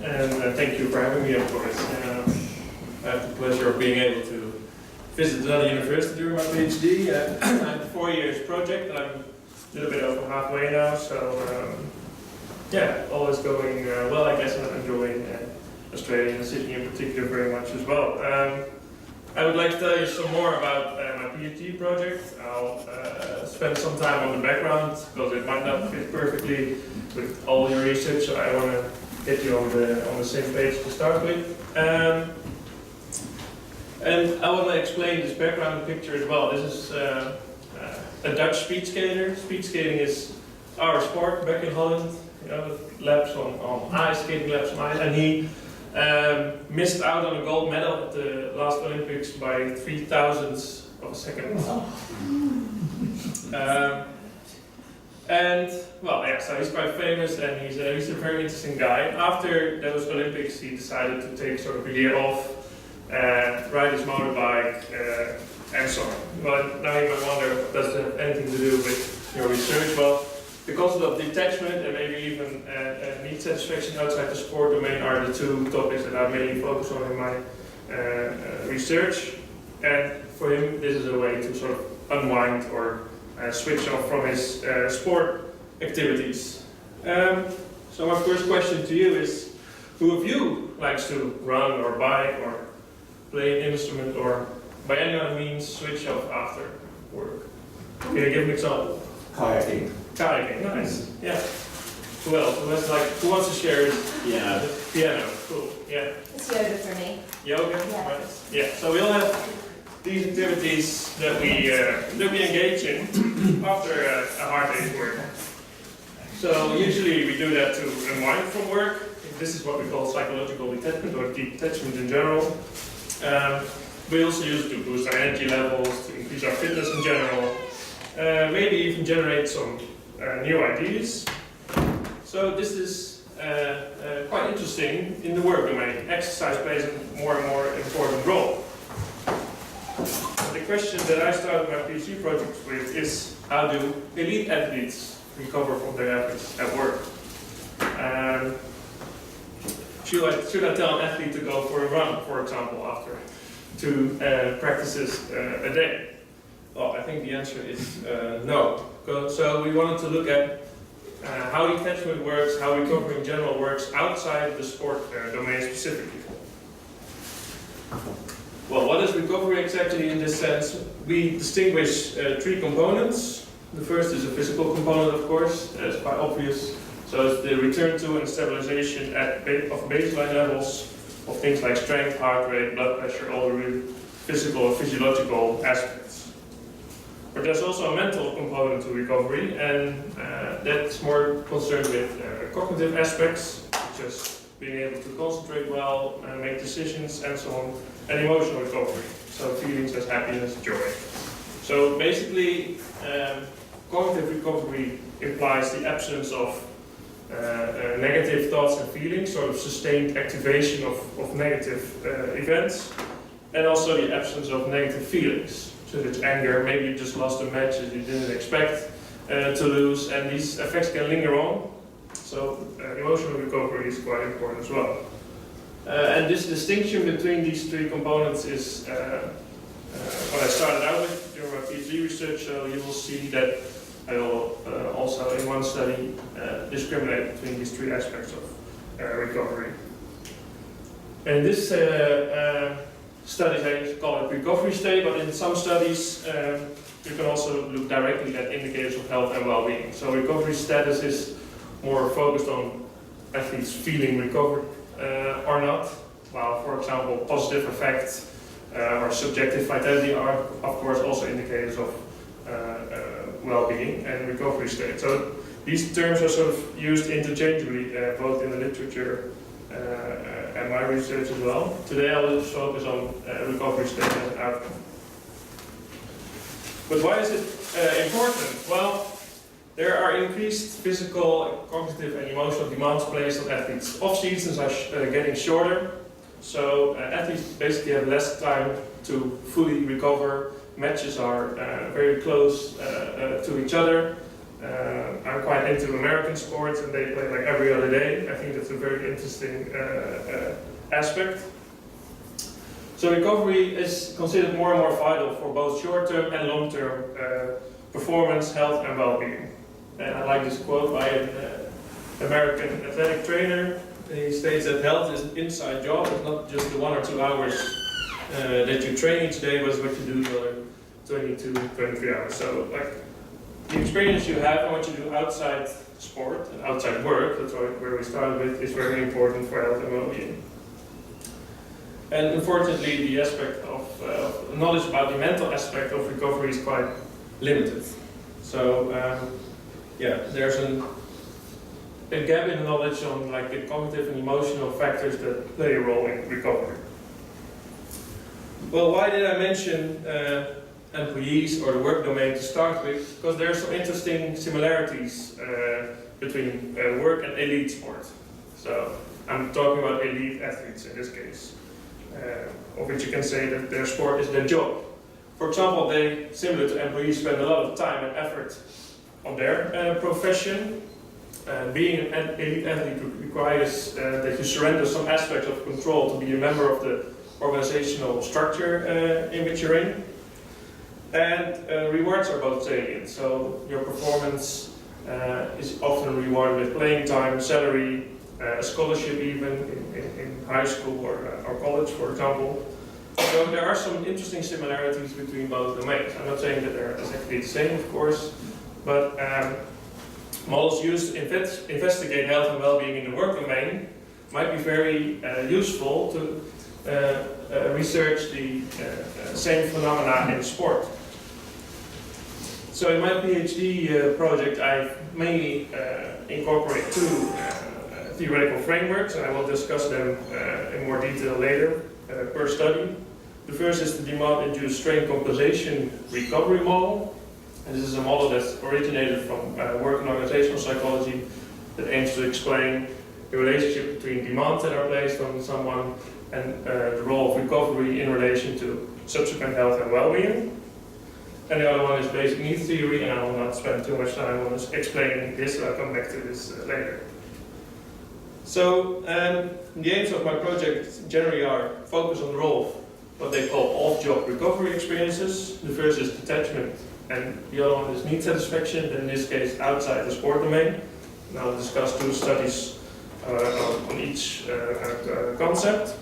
and thank you for having me, of course. I have the pleasure of being able to visit another university during my PhD. I have a 4 years project, and I'm a little bit over halfway now, so yeah, all is going well, I guess, and I'm enjoying Australia and Sydney in particular very much as well. I would like to tell you some more about my PhD project. I'll spend some time on the background because it might not fit perfectly with all your research, so I want to get you on the same page to start with. And I want to explain this background picture as well. This is a Dutch speed skater. Speed skating is our sport back in Holland. You know, laps on ice, skating laps on ice, and he missed out on a gold medal at the last Olympics by 0.003 of a second. And well, yeah, so he's quite famous, and he's a very interesting guy. After those Olympics, he decided to take sort of a year off, ride his motorbike, and so on. Well, now you might wonder, does it have anything to do with your research? Well, the concept of detachment and maybe even need satisfaction outside the sport domain are the two topics that I mainly focus on in my research. And for him, this is a way to sort of unwind or switch off from his sport activities. So my first question to you is, who of you likes to run or bike or play an instrument or by any other means switch off after work? Can you give an example? Kayaking. Kayaking, nice. Yeah. Who else? Who wants to share his Yeah. piano? Cool. Yeah. It's yoga for me. Yoga? Yeah. Right. Yeah. So we'll have these activities that we engage in after a hard day's work. So usually we do that to unwind from work. This is what we call psychological detachment or detachment in general. We also use it to boost our energy levels, to increase our fitness in general. Maybe even generate some new ideas. So this is quite interesting in the work domain. Exercise plays a more and more important role. The question that I started my PhD project with is, how do elite athletes recover from their efforts at work? Should I tell an athlete to go for a run, for example, after 2 practices a day? Well, I think the answer is no. So we wanted to look at how detachment works, how recovery in general works outside the sport domain specifically. Well, what is recovery exactly in this sense? We distinguish 3 components. The first is a physical component, of course, that's quite obvious. So it's the return to and stabilization of baseline levels of things like strength, heart rate, blood pressure, all the real physical or physiological aspects. But there's also a mental component to recovery, and that's more concerned with cognitive aspects, such as being able to concentrate well, make decisions, and so on, and emotional recovery, so feelings as happiness, joy. So basically, cognitive recovery implies the absence of negative thoughts and feelings, sort of sustained activation of negative events, and also the absence of negative feelings. So it's anger, maybe you just lost a match that you didn't expect to lose, and these effects can linger on. So emotional recovery is quite important as well. And this distinction between these 3 components is what I started out with during my PhD research. So you will see that I will also in one study discriminate between these 3 aspects of recovery. And this studies, I call it recovery state, but in some studies you can also look directly at indicators of health and well-being. So recovery status is more focused on athletes feeling recovered or not, while, for example, positive effects or subjective vitality are, of course, also indicators of well-being and recovery state. So these terms are sort of used interchangeably, both in the literature and my research as well. Today I'll just focus on recovery state as an outcome. But why is it important? Well, there are increased physical, cognitive and emotional demands placed on athletes. Off-seasons are getting shorter, so athletes basically have less time to fully recover. Matches are very close to each other. I'm quite into American sports, and they play like every other day. I think that's a very interesting aspect. So recovery is considered more and more vital for both short-term and long-term performance, health, and well-being. And I like this quote by an American athletic trainer. He states that health is an inside job. It's not just the 1 or 2 hours that you train each day, but it's what you do the other 22, 23 hours. So, like, the experience you have and what you do outside sport and outside work, that's where we started with, is very important for health and well-being. And unfortunately, the aspect of knowledge about the mental aspect of recovery is quite limited. So, there's a gap in knowledge on like the cognitive and emotional factors that play a role in recovery. Well, why did I mention employees or the work domain to start with? Because there are some interesting similarities between work and elite sport. So I'm talking about elite athletes in this case, of which you can say that their sport is their job. For example, they, similar to employees, spend a lot of time and effort on their profession. Being an elite athlete requires that you surrender some aspects of control to be a member of the organizational structure in which you're in. And rewards are both salient, so your performance is often rewarded with playing time, salary, a scholarship even in high school or college, for example. So there are some interesting similarities between both domains. I'm not saying that they're exactly the same, of course, but models used to investigate health and well-being in the work domain might be very useful to research the same phenomena in sport. So in my PhD project, I've mainly incorporated two theoretical frameworks, and I will discuss them in more detail later per study. The first is the demand-induced strain compensation recovery model. And this is a model that's originated from work and organizational psychology that aims to explain the relationship between demands that are placed on someone and the role of recovery in relation to subsequent health and well-being. And the other one is basic needs theory, and I will not spend too much time on explaining this, I'll come back to this later. So, the aims of my project generally are focus on the role of what they call off-job recovery experiences. The first is detachment, and the other one is need satisfaction, in this case outside the sport domain. And I'll discuss two studies on each concept.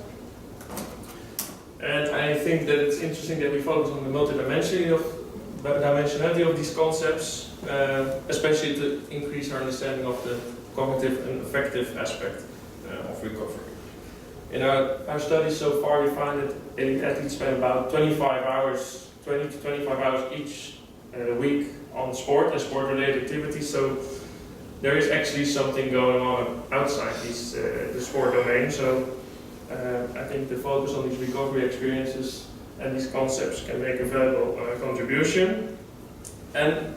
And I think that it's interesting that we focus on the multidimensionality of these concepts, especially to increase our understanding of the cognitive and affective aspect of recovery. In our studies so far, we find that elite athletes spend about 20 to 25 hours each week on sport and sport-related activities. So there is actually something going on outside the sport domain. So I think the focus on these recovery experiences and these concepts can make a valuable contribution. And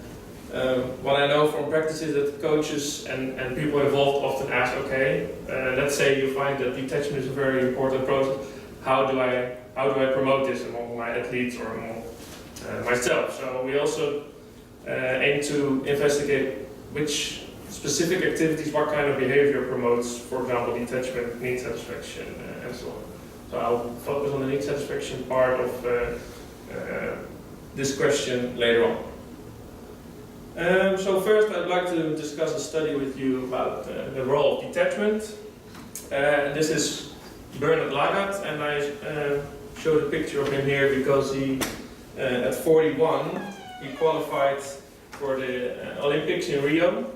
what I know from practice is that coaches and people involved often ask, okay, let's say you find that detachment is a very important process. How do I promote this among my athletes or among myself? So we also aim to investigate which specific activities, what kind of behavior promotes, for example, detachment, need satisfaction, and so on. So I'll focus on the need satisfaction part of this question later on. So first I'd like to discuss a study with you about the role of detachment. This is Bernard Lagat, and I showed a picture of him here because he, at 41, he qualified for the Olympics in Rio.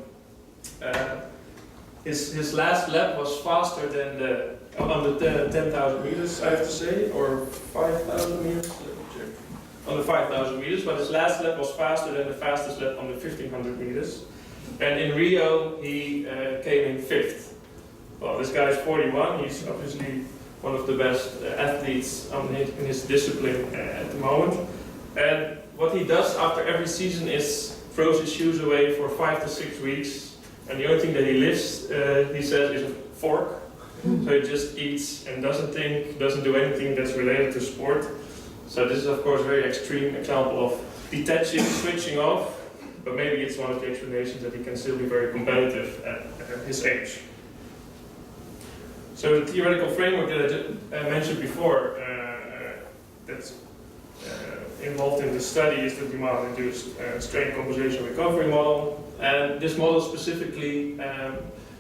His last lap was faster than on the 10,000 meters, I have to say, or 5,000 meters. Let me check. On the 5,000 meters, but his last lap was faster than the fastest lap on the 1,500 meters. And in Rio, he came in 5th. Well, this guy is 41. He's obviously one of the best athletes in his discipline at the moment. And what he does after every season is throws his shoes away for 5 to 6 weeks. And the only thing that he lifts, he says, is a fork. So he just eats and doesn't think, doesn't do anything that's related to sport. So this is of course a very extreme example of detaching, switching off, but maybe it's one of the explanations that he can still be very competitive at his age. So the theoretical framework that I mentioned before that's involved in the study is the demand-induced strain compensation recovery model. And this model specifically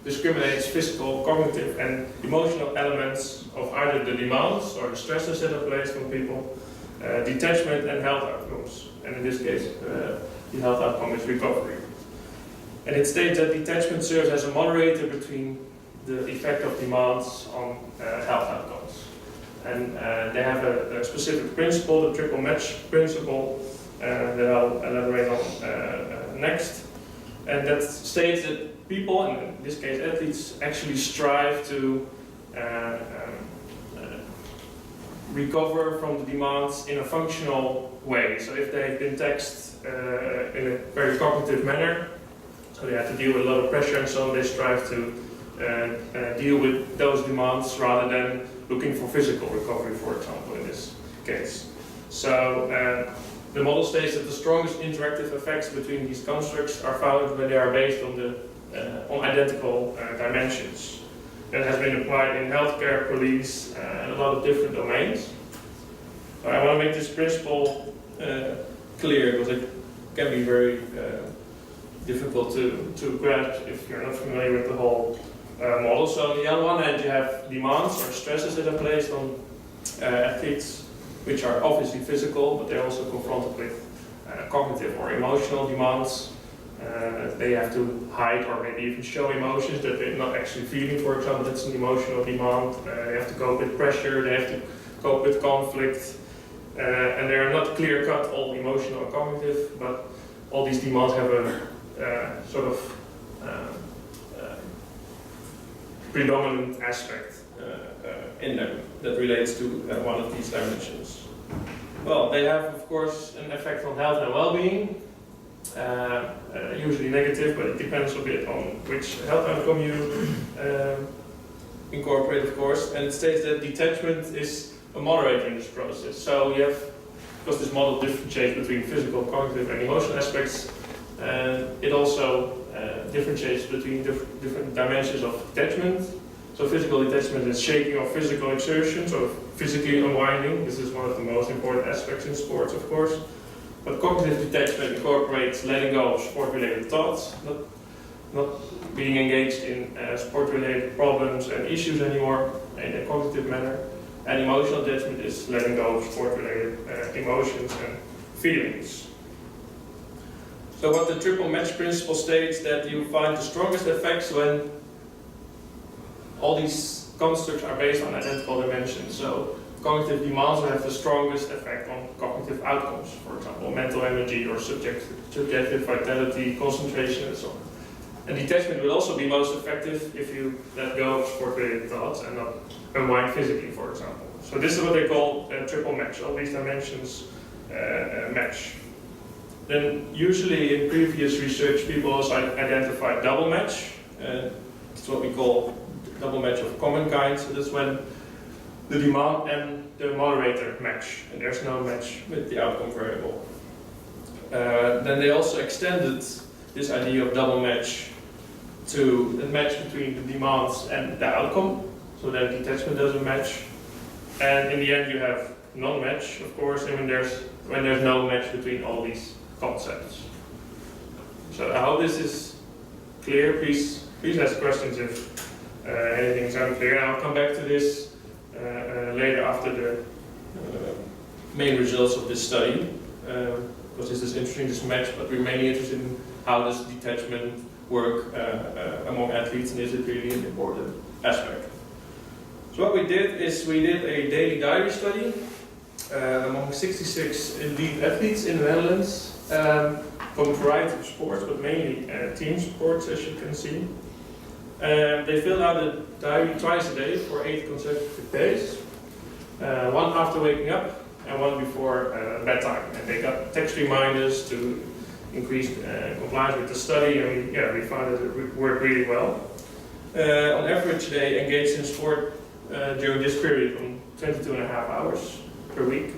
discriminates physical, cognitive, and emotional elements of either the demands or the stresses that are placed on people, detachment, and health outcomes. And in this case, the health outcome is recovery. And it states that detachment serves as a moderator between the effect of demands on health outcomes. And they have a specific principle, the triple match principle, that I'll elaborate on next. And that states that people, and in this case athletes, actually strive to recover from the demands in a functional way. So if they've been taxed in a very cognitive manner, so they have to deal with a lot of pressure and so on, they strive to deal with those demands rather than looking for physical recovery, for example, in this case. So the model states that the strongest interactive effects between these constructs are found when they are based on on identical dimensions. That has been applied in healthcare, police, and a lot of different domains. I want to make this principle clear because it can be very difficult to grasp if you're not familiar with the whole model. So on the other one hand, you have demands or stresses that are placed on athletes, which are obviously physical, but they're also confronted with cognitive or emotional demands. They have to hide or maybe even show emotions that they're not actually feeling, for example. That's an emotional demand. They have to cope with pressure, they have to cope with conflict, and they are not clear-cut, all emotional and cognitive, but all these demands have a sort of predominant aspect in them that relates to one of these dimensions. Well, they have, of course, an effect on health and well-being, usually negative, but it depends a bit on which health outcome you incorporate, of course. And it states that detachment is a moderator in this process. So you have, because this model differentiates between physical, cognitive, and emotional aspects, it also differentiates between different dimensions of detachment. So physical detachment is shaking or physical exertion, so physically unwinding. This is one of the most important aspects in sports, of course. But cognitive detachment incorporates letting go of sport-related thoughts, not being engaged in sport-related problems and issues anymore in a cognitive manner. And emotional detachment is letting go of sport-related emotions and feelings. So what the triple match principle states that you find the strongest effects when all these constructs are based on identical dimensions. So cognitive demands will have the strongest effect on cognitive outcomes, for example, mental energy or subjective vitality, concentration, and so on. And detachment will also be most effective if you let go of sport-related thoughts and not unwind physically, for example. So this is what they call triple match. All these dimensions match. Then usually in previous research, people also identified double match. It's what we call double match of common kind. So that's when the demand and the moderator match, and there's no match with the outcome variable. Then they also extended this idea of double match to a match between the demands and the outcome, so that detachment doesn't match. And in the end, you have non-match, of course, and when there's no match between all these concepts. So I hope this is clear. Please ask questions if anything's unclear. And I'll come back to this later after the main results of this study, because this is interesting, this match, but we're mainly interested in how does detachment work among athletes, and is it really an important aspect. So what we did is we did a daily diary study among 66 elite athletes in the Netherlands from a variety of sports, but mainly team sports, as you can see. They filled out a diary twice a day for 8 consecutive days, one after waking up and one before bedtime. And they got text reminders to increase compliance with the study, and we found that it worked really well. On average, they engaged in sport during this period from 22.5 hours per week.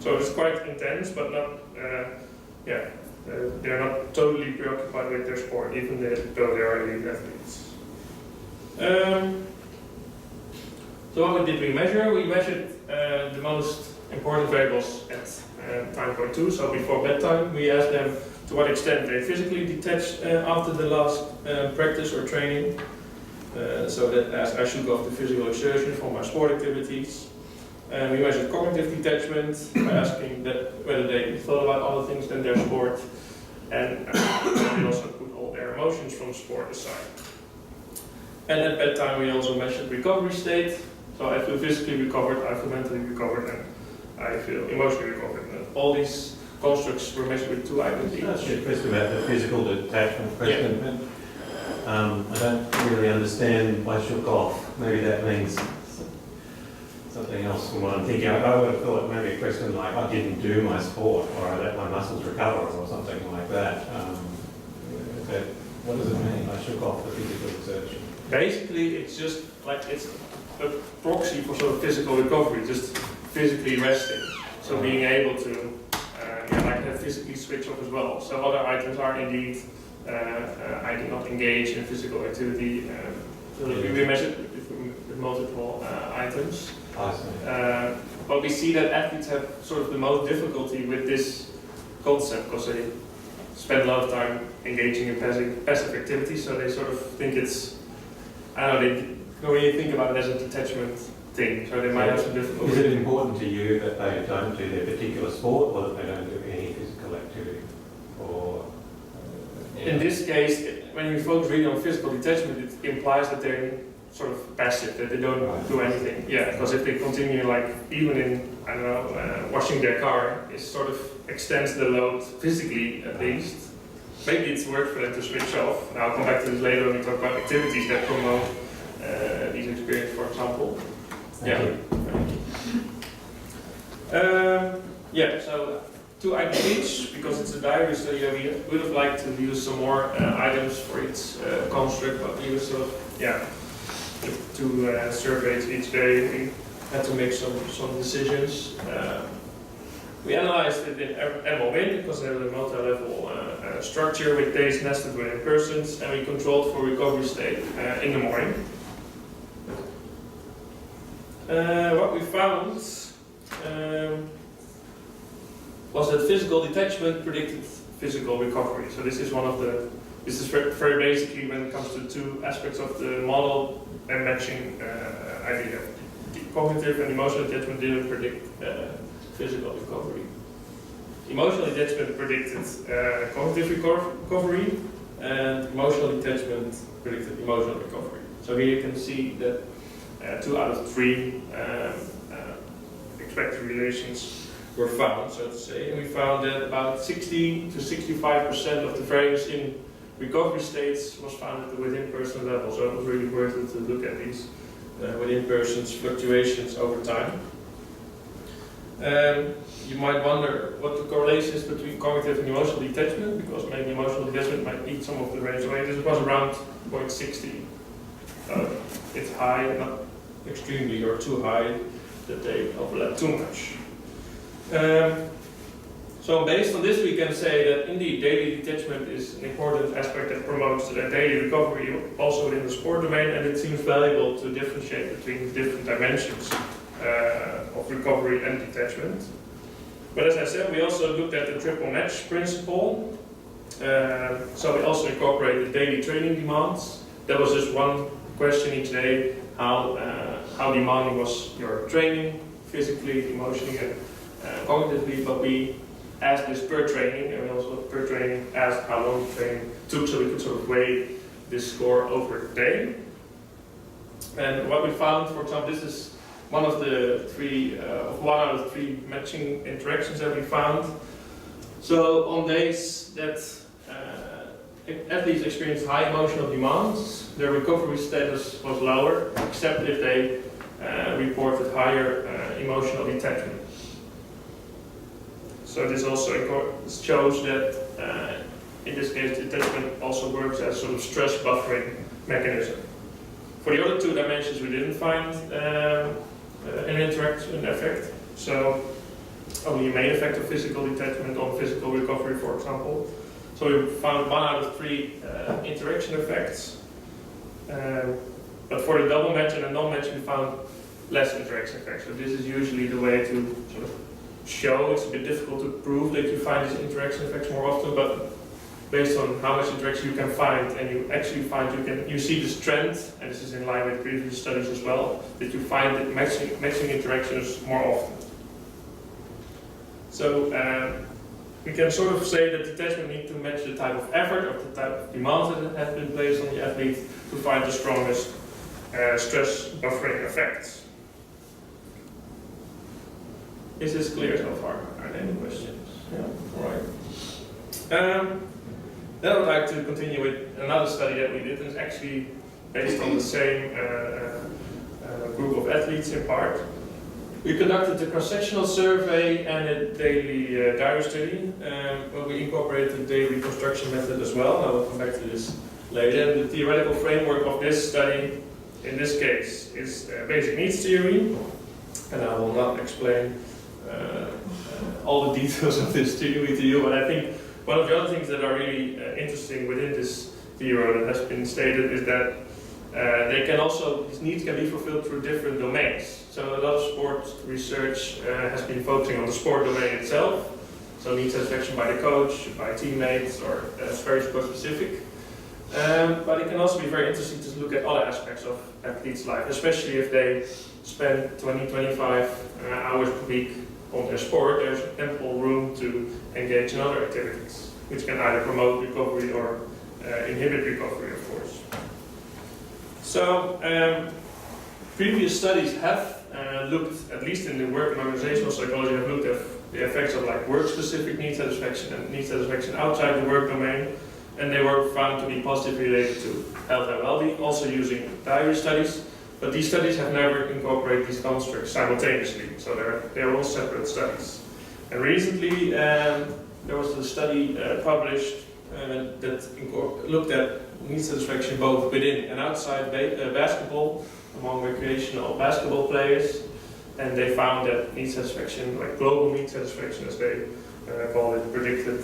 So it's quite intense, but not they're not totally preoccupied with their sport, even though they are elite athletes. So what did we measure? We measured the most important variables at time point 2, so before bedtime. We asked them to what extent they physically detached after the last practice or training. So that as I shook off the physical exertion from my sport activities. We measured cognitive detachment by asking that whether they thought about other things than their sport, and we also put all their emotions from sport aside. And at bedtime we also measured recovery state. So I feel physically recovered, I feel mentally recovered, and I feel emotionally recovered. And all these constructs were measured with 2 items each. That's a question about the physical detachment question. Yeah. I don't really understand by shook off. Maybe that means something else from what I'm thinking. I would have thought maybe a question like, I didn't do my sport, or I let my muscles recover, or something like that. But what does it mean? I shook off the physical exertion. Basically, it's just like it's a proxy for sort of physical recovery, just physically resting. So being able to physically switch off as well. So other items are indeed, I do not engage in physical activity. So we measured with multiple items. Awesome. But we see that athletes have sort of the most difficulty with this concept because they spend a lot of time engaging in passive activities, so they sort of think it's, I don't know, they don't really think about it as a detachment thing, so they might have some difficulty. Is it important to you that they don't do their particular sport, or that they don't do any physical activity? Or in this case, when you focus really on physical detachment, it implies that they're sort of passive, that they don't do anything. Yeah, because if they continue, like even in, I don't know, washing their car, it sort of extends the load physically at least. Maybe it's worth for them to switch off. And I'll come back to this later when we talk about activities that promote these experiences, for example. Thank you. So 2 items each, because it's a diary, so yeah, we would have liked to use some more items for each construct, but we were sort of, 2 surveys each day, we had to make some decisions. We analyzed it in MLWin because they have a multi-level structure with days nested within persons, and we controlled for recovery state in the morning. What we found was that physical detachment predicted physical recovery. So this is very basically when it comes to 2 aspects of the model and matching idea. Cognitive and emotional detachment didn't predict physical recovery. Emotional detachment predicted cognitive recovery, and emotional detachment predicted emotional recovery. So here you can see that 2 out of 3 expected relations were found, so to say, and we found that about 60 to 65% of the variance in recovery states was found at the within-person level. So it was really worth it to look at these within-persons fluctuations over time. You might wonder what the correlation is between cognitive and emotional detachment, because maybe emotional detachment might eat some of the range away. This was around 0.60. It's high, not extremely or too high that they overlap too much. So based on this, we can say that indeed daily detachment is an important aspect that promotes daily recovery also within the sport domain, and it seems valuable to differentiate between different dimensions of recovery and detachment. But as I said, we also looked at the triple match principle. So we also incorporated daily training demands. That was just one question each day: how demanding was your training, physically, emotionally, and cognitively? But we asked this per training, and we also per training asked how long the training took, so we could sort of weigh this score over the day. And what we found, for example, this is one of the 1 out of 3 matching interactions that we found. So on days that athletes experienced high emotional demands, their recovery status was lower, except if they reported higher emotional detachment. So this also shows that in this case detachment also works as sort of stress buffering mechanism. For the other 2 dimensions we didn't find an interaction effect. So only a main effect of physical detachment on physical recovery, for example. So we found 1 out of 3 interaction effects. But for the double match and the non-match, we found less interaction effects. So this is usually the way to sort of show. It's a bit difficult to prove that you find these interaction effects more often, but based on how much interaction you can find, and you actually find you see this trend, and this is in line with previous studies as well, that you find that matching interactions more often. So we can sort of say that detachment needs to match the type of effort or the type of demands that have been placed on the athlete to find the strongest stress buffering effects. Is this clear so far? Are there any questions? Yeah, all right. Then I would like to continue with another study that we did, and it's actually based on the same group of athletes in part. We conducted a cross-sectional survey and a daily diary study, where we incorporated the daily reconstruction method as well. I will come back to this later. And the theoretical framework of this study, in this case, is basic needs theory, and I will not explain all the details of this theory to you, but I think one of the other things that are really interesting within this theory that has been stated is that these needs can be fulfilled through different domains. So a lot of sport research has been focusing on the sport domain itself. So need satisfaction by the coach, by teammates, or it's very sport specific. But it can also be very interesting to look at other aspects of athletes' life, especially if they spend 20-25 hours per week on their sport. There's ample room to engage in other activities, which can either promote recovery or inhibit recovery, of course. So previous studies have looked, at least in the work and organizational psychology, have looked at the effects of like work-specific need satisfaction and need satisfaction outside the work domain, and they were found to be positively related to health and well-being, also using diary studies. But these studies have never incorporated these constructs simultaneously, so they're all separate studies. And recently there was a study published that looked at need satisfaction both within and outside basketball among recreational basketball players, and they found that need satisfaction, like global need satisfaction as they call it, predicted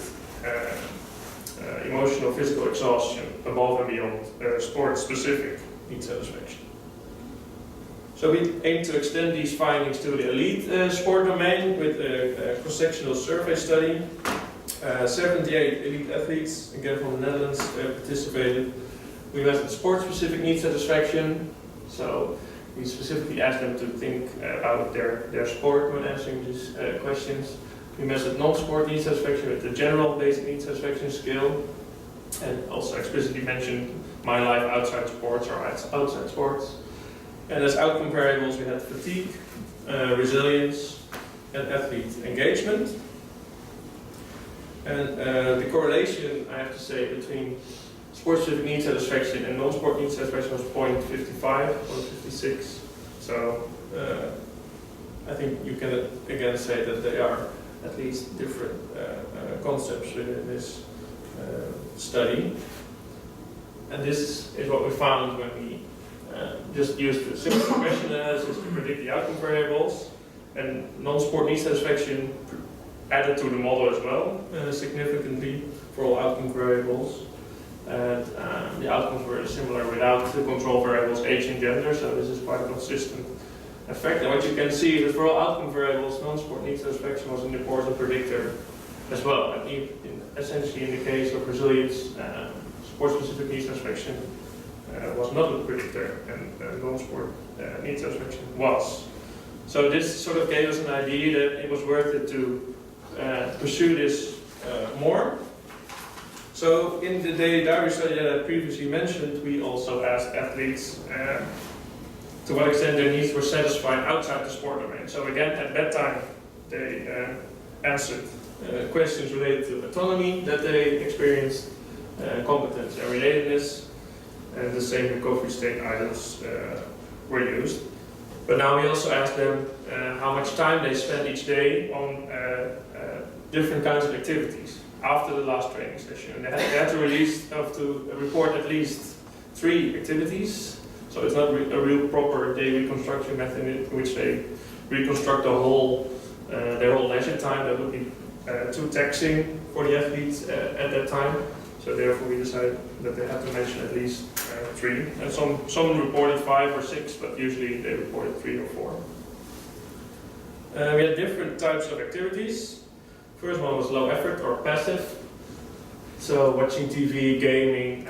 emotional physical exhaustion above and beyond sport-specific need satisfaction. So we aim to extend these findings to the elite sport domain with a cross-sectional survey study. 78 elite athletes, again from the Netherlands, participated. We measured sport-specific need satisfaction, so we specifically asked them to think about their sport when answering these questions. We measured non-sport need satisfaction with the general basic need satisfaction scale, and also explicitly mentioned my life outside sports or outside sports. And as outcome variables, we had fatigue, resilience, and athlete engagement. And the correlation, I have to say, between sport-specific need satisfaction and non-sport need satisfaction was 0.55, 0.56. So I think you can again say that they are at least different concepts within this study. And this is what we found when we just used the simple regression analysis to predict the outcome variables, and non-sport need satisfaction added to the model as well significantly for all outcome variables. And the outcomes were similar without the control variables age and gender, so this is quite a consistent effect. And what you can see is that for all outcome variables, non-sport need satisfaction was an important predictor as well. And essentially in the case of resilience, sport-specific need satisfaction was not a predictor, and non-sport need satisfaction was. So this sort of gave us an idea that it was worth it to pursue this more. So in the daily diary study that I previously mentioned, we also asked athletes to what extent their needs were satisfied outside the sport domain. So again, at that time, they answered questions related to autonomy that they experienced, competence and relatedness, and the same recovery state items were used. But now we also asked them how much time they spent each day on different kinds of activities after the last training session. And they had to report at least 3 activities. So it's not a real proper day reconstruction method in which they reconstruct the whole their whole leisure time. That would be too taxing for the athletes at that time. So therefore we decided that they have to mention at least 3. And some reported 5 or 6, but usually they reported 3 or 4. We had different types of activities. First one was low effort or passive. So watching TV, gaming,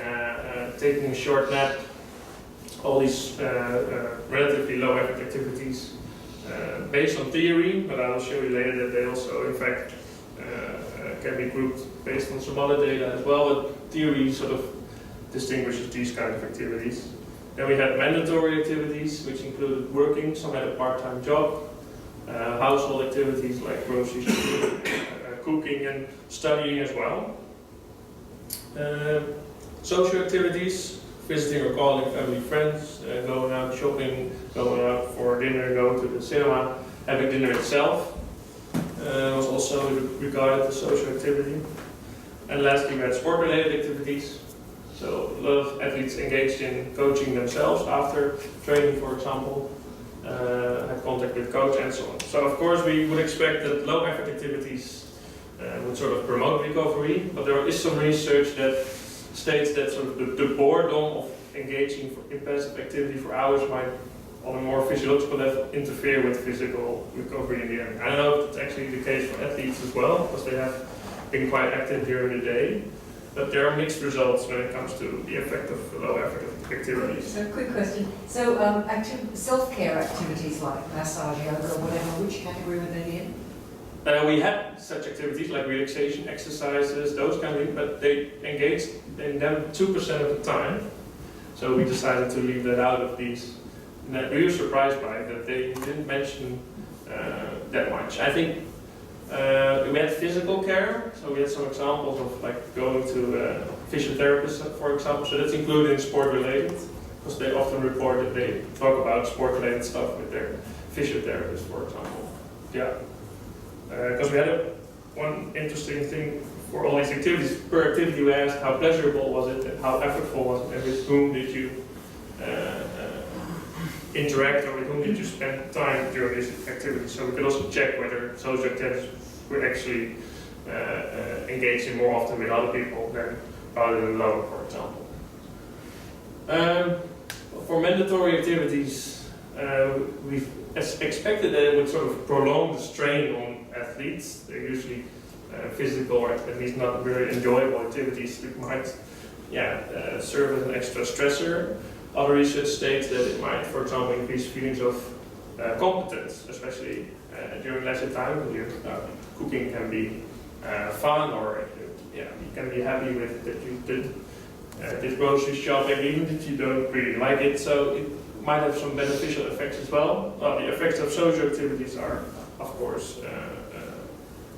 taking a short nap, all these relatively low effort activities based on theory, but I will show you later that they also in fact can be grouped based on some other data as well, but theory sort of distinguishes these kind of activities. Then we had mandatory activities, which included working, some had a part-time job, household activities like grocery shopping, cooking and studying as well. Social activities, visiting or calling family, friends, going out shopping, going out for dinner, going to the cinema, having dinner itself was also regarded as social activity. And lastly, we had sport-related activities. So a lot of athletes engaged in coaching themselves after training, for example, had contact with coach and so on. So of course we would expect that low effort activities would sort of promote recovery, but there is some research that states that sort of the boredom of engaging in passive activity for hours might, on a more physiological level, interfere with physical recovery in the end. I don't know if it's actually the case for athletes as well, because they have been quite active during the day, but there are mixed results when it comes to the effect of low effort activities. So, quick question. So, self-care activities like massage, yoga, or whatever, which category would they be in? We had such activities like relaxation exercises, those kind of things, but they engaged in them 2% of the time. So we decided to leave that out of these. And we were surprised by it, that they didn't mention that much. I think we had physical care, so we had some examples of like going to a physiotherapist, for example. So that's included in sport-related, because they often report that they talk about sport-related stuff with their physiotherapist, for example. Yeah. Because we had one interesting thing for all these activities. Per activity we asked how pleasurable was it and how effortful was it and with whom did you interact or with whom did you spend time during these activities. So we could also check whether social activities were actually engaged in more often with other people than rather than alone, for example. For mandatory activities, we've expected that it would sort of prolong the strain on athletes. They're usually physical or at least not very enjoyable activities that might serve as an extra stressor. Other research states that it might, for example, increase feelings of competence, especially during leisure time. Cooking can be fun, or you can be happy with that you did grocery shopping, even if you don't really like it. So it might have some beneficial effects as well. The effects of social activities are, of course,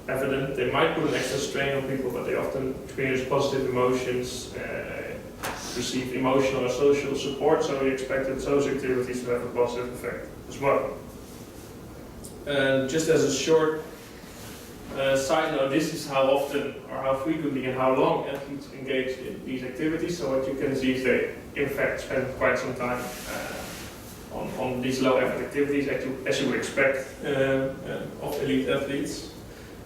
evident. They might put an extra strain on people, but they often experience positive emotions, receive emotional or social support, so we expected social activities to have a positive effect as well. And just as a short side note, this is how often or how frequently and how long athletes engage in these activities. So what you can see is they in fact spend quite some time on these low effort activities, as you would expect of elite athletes.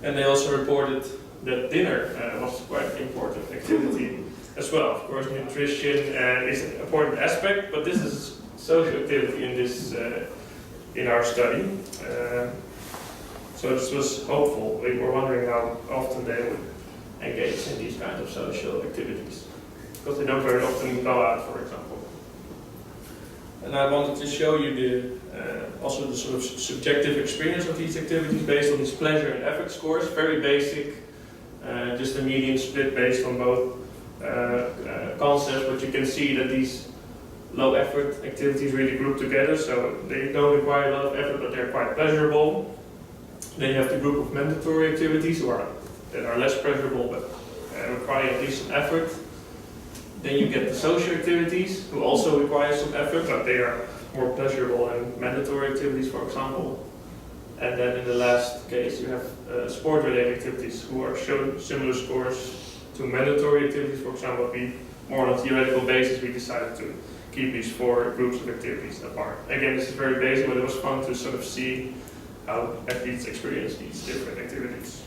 And they also reported that dinner was quite an important activity as well. Of course, nutrition is an important aspect, but this is social activity in this in our study. So this was hopeful. We were wondering how often they would engage in these kinds of social activities, because they don't very often go out, for example. And I wanted to show you also the sort of subjective experience of these activities based on these pleasure and effort scores. Very basic, just a median split based on both concepts, but you can see that these low effort activities really group together, so they don't require a lot of effort, but they're quite pleasurable. Then you have the group of mandatory activities that are less pleasurable but require at least some effort. Then you get the social activities, who also require some effort, but they are more pleasurable than mandatory activities, for example. And then in the last case, you have sport-related activities, who are shown similar scores to mandatory activities, for example. More on a theoretical basis, we decided to keep these 4 groups of activities apart. Again, this is very basic, but it was fun to sort of see how athletes experience these different activities.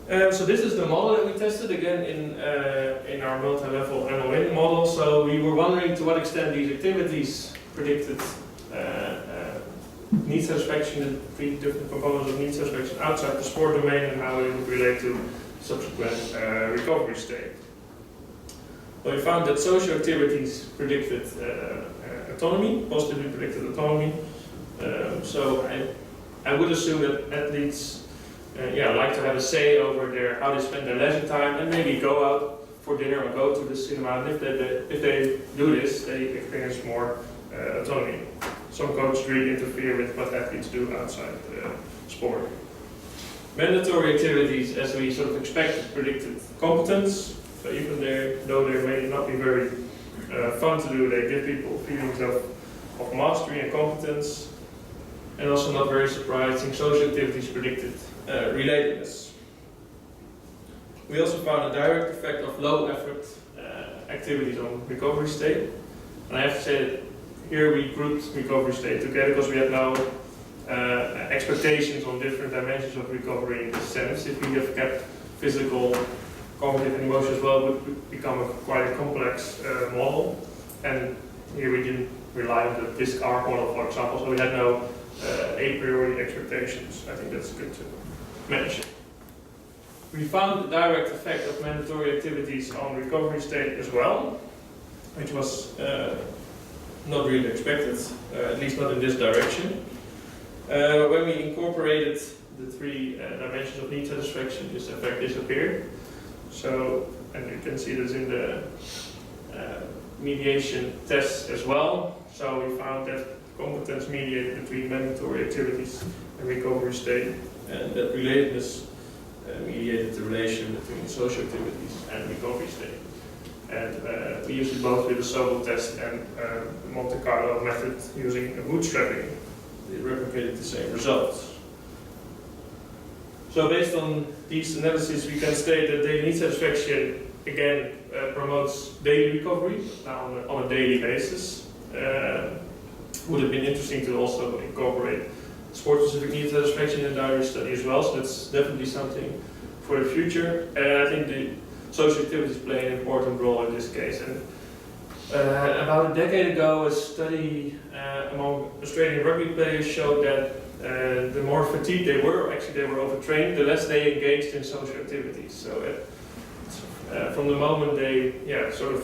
So this is the model that we tested again in our multi-level MLN model. So we were wondering to what extent these activities predicted need satisfaction, the three different components of need satisfaction outside the sport domain, and how it would relate to subsequent recovery state. Well, we found that social activities predicted autonomy, positively predicted autonomy. So I would assume that athletes like to have a say over how they spend their leisure time, and maybe go out for dinner or go to the cinema. And if they do this, they experience more autonomy. Some coaches really interfere with what athletes do outside sport. Mandatory activities, as we sort of expected, predicted competence. So even though they may not be very fun to do, they give people feelings of mastery and competence. And also, not very surprising, social activities predicted relatedness. We also found a direct effect of low effort activities on recovery state. And I have to say that here we grouped recovery state together because we had no expectations on different dimensions of recovery in this sense. If we have kept physical, cognitive and emotional as well, it would become quite a complex model. And here we didn't rely on the disc arc model, for example, so we had no a priori expectations. I think that's good to mention. We found the direct effect of mandatory activities on recovery state as well, which was not really expected, at least not in this direction. When we incorporated the three dimensions of need satisfaction, this effect disappeared. So, and you can see this in the mediation tests as well. So we found that competence mediated between mandatory activities and recovery state, and that relatedness mediated the relation between social activities and recovery state. And we used it both with the Sobel test and the Monte Carlo method using bootstrapping. They replicated the same results. So based on these analyses, we can state that daily need satisfaction again promotes daily recovery on a daily basis. Would have been interesting to also incorporate sport-specific need satisfaction in the diary study as well, so that's definitely something for the future. And I think the social activities play an important role in this case. And about a decade ago, a study among Australian rugby players showed that the more fatigued they were, actually they were overtrained, the less they engaged in social activities. So from the moment they sort of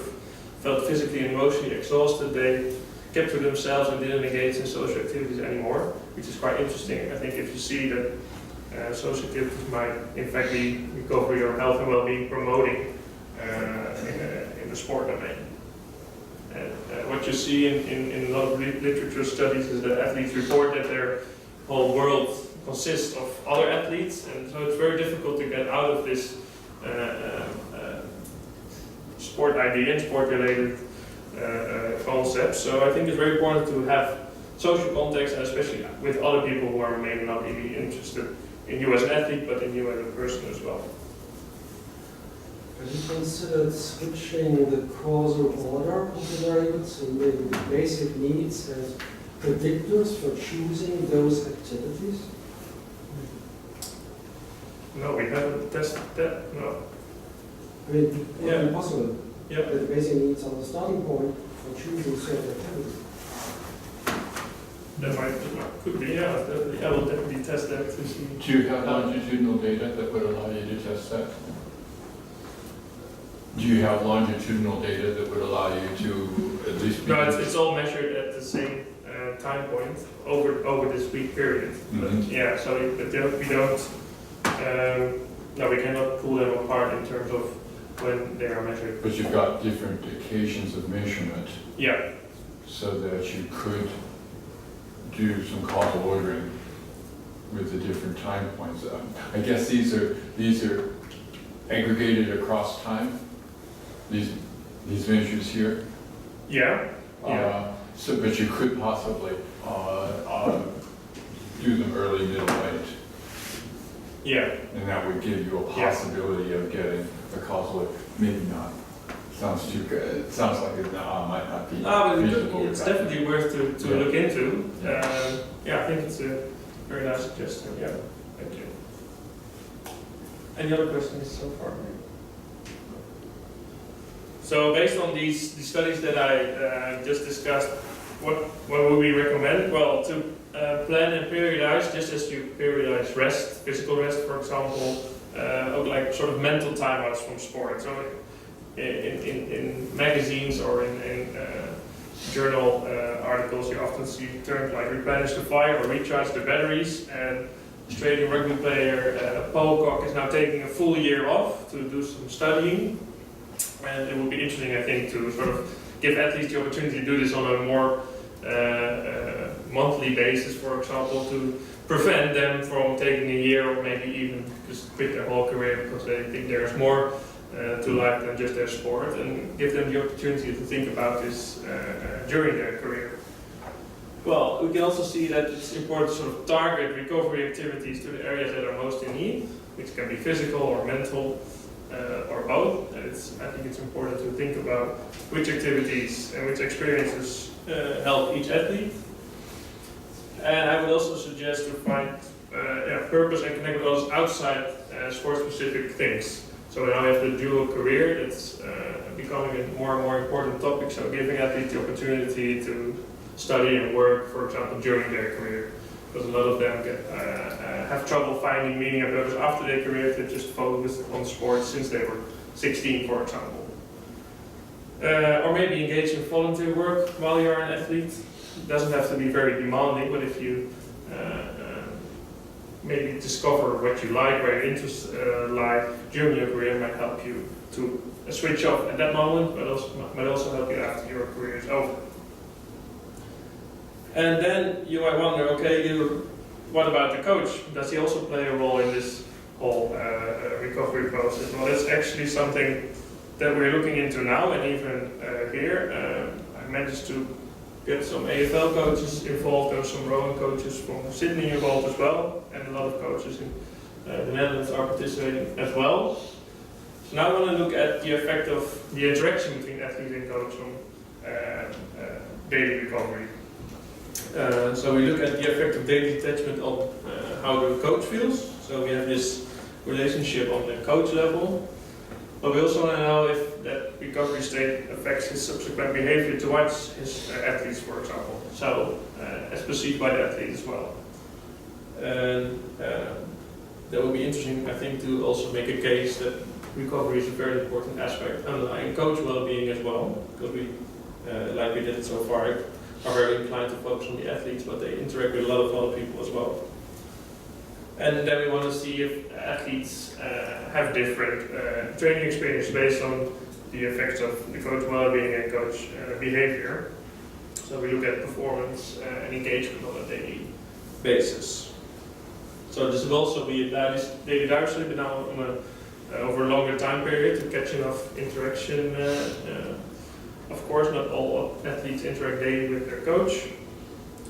felt physically and emotionally exhausted, they kept to themselves and didn't engage in social activities anymore, which is quite interesting. I think if you see that social activities might in fact be recovery or health and well-being promoting in the sport domain. And what you see in a lot of literature studies is that athletes report that their whole world consists of other athletes, and so it's very difficult to get out of this sport idea and sport-related concepts. So I think it's very important to have social context, and especially with other people who are maybe not really interested in you as an athlete, but in you as a person as well. Have you considered switching the causal order of the variables and making the basic needs as predictors for choosing those activities? No, we haven't tested that, no. I mean, it would be possible Yeah. that the basic needs are the starting point for choosing certain activities. That could be, yeah, definitely. I will definitely test that to see. Do you have longitudinal data that would allow you to test that? Do you have longitudinal data that would allow you to at least? No, it's all measured at the same time point over this week period. But yeah, so we don't. No, we cannot pull them apart in terms of when they are measured. But you've got different occasions of measurement. Yeah. So that you could do some causal ordering with the different time points. I guess these are aggregated across time. These measures here. Yeah. So, but you could possibly do them early, middle, late. Yeah. And that would give you a possibility of getting a causal, maybe not. Sounds too good. It sounds like it might not be No, but feasible. it's definitely worth to look into. Yeah, I think it's a very nice suggestion, yeah, thank you. Any other questions so far? So based on these studies that I just discussed, what would we recommend? Well, to plan and periodize, just as you periodize rest, physical rest, for example, like sort of mental timeouts from sport. So in magazines or in journal articles, you often see terms like replenish the fire or recharge the batteries. And Australian rugby player Pocock is now taking a full year off to do some studying. And it would be interesting, I think, to sort of give athletes the opportunity to do this on a more monthly basis, for example, to prevent them from taking a year or maybe even just quit their whole career because they think there's more to life than just their sport, and give them the opportunity to think about this during their career. Well, we can also see that it's important to sort of target recovery activities to the areas that are most in need, which can be physical or mental. Or both. I think it's important to think about which activities and which experiences help each athlete. And I would also suggest to find purpose and connect with those outside sport-specific things. So now we have the dual career that's becoming a more and more important topic. So giving athletes the opportunity to study and work, for example, during their career. Because a lot of them have trouble finding meaning and purpose after their career if they just focus on sports since they were 16, for example. Or maybe engage in volunteer work while you're an athlete. It doesn't have to be very demanding, but if you maybe discover what you like, where your interests lie during your career, might help you to switch off at that moment, but might also help you after your career is over. And then you might wonder, okay, what about the coach? Does he also play a role in this whole recovery process? Well, that's actually something that we're looking into now, and even here. I managed to get some AFL coaches involved, and some rowing coaches from Sydney involved as well, and a lot of coaches in the Netherlands are participating as well. So now I want to look at the effect of the interaction between athlete and coach on daily recovery. So we look at the effect of daily detachment on how the coach feels. So we have this relationship on the coach level, but we also want to know if that recovery state affects his subsequent behavior towards his athletes, for example. So as perceived by the athlete as well. And that would be interesting, I think, to also make a case that recovery is a very important aspect underlying coach well-being as well, because we, like we did so far, are very inclined to focus on the athletes, but they interact with a lot of other people as well. And then we want to see if athletes have different training experience based on the effects of the coach well-being and coach behavior. So we look at performance and engagement on a daily basis. So this will also be a daily dive study, but now on over a longer time period to catch enough interaction. Of course, not all athletes interact daily with their coach.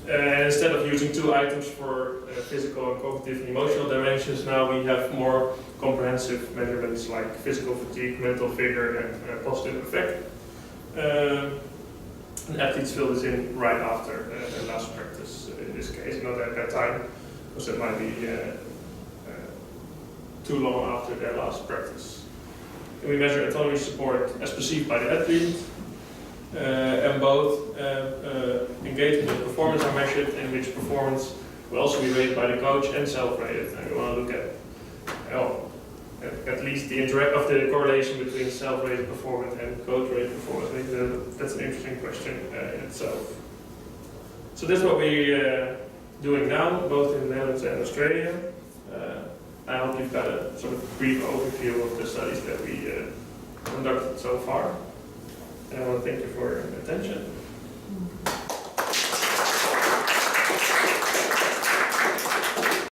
And instead of using 2 items for physical and cognitive and emotional dimensions, now we have more comprehensive measurements like physical fatigue, mental vigor, and positive effect. And athletes fill this in right after their last practice, in this case, not at that time, because it might be too long after their last practice. And we measure autonomy support as perceived by the athlete. And both engagement and performance are measured, in which performance will also be rated by the coach and self-rated. And we want to look at least the correlation between self-rated performance and coach-rated performance. I think that's an interesting question in itself. So that's what we're doing now, both in the Netherlands and Australia. I hope you've got a sort of brief overview of the studies that we conducted so far. And I want to thank you for your attention.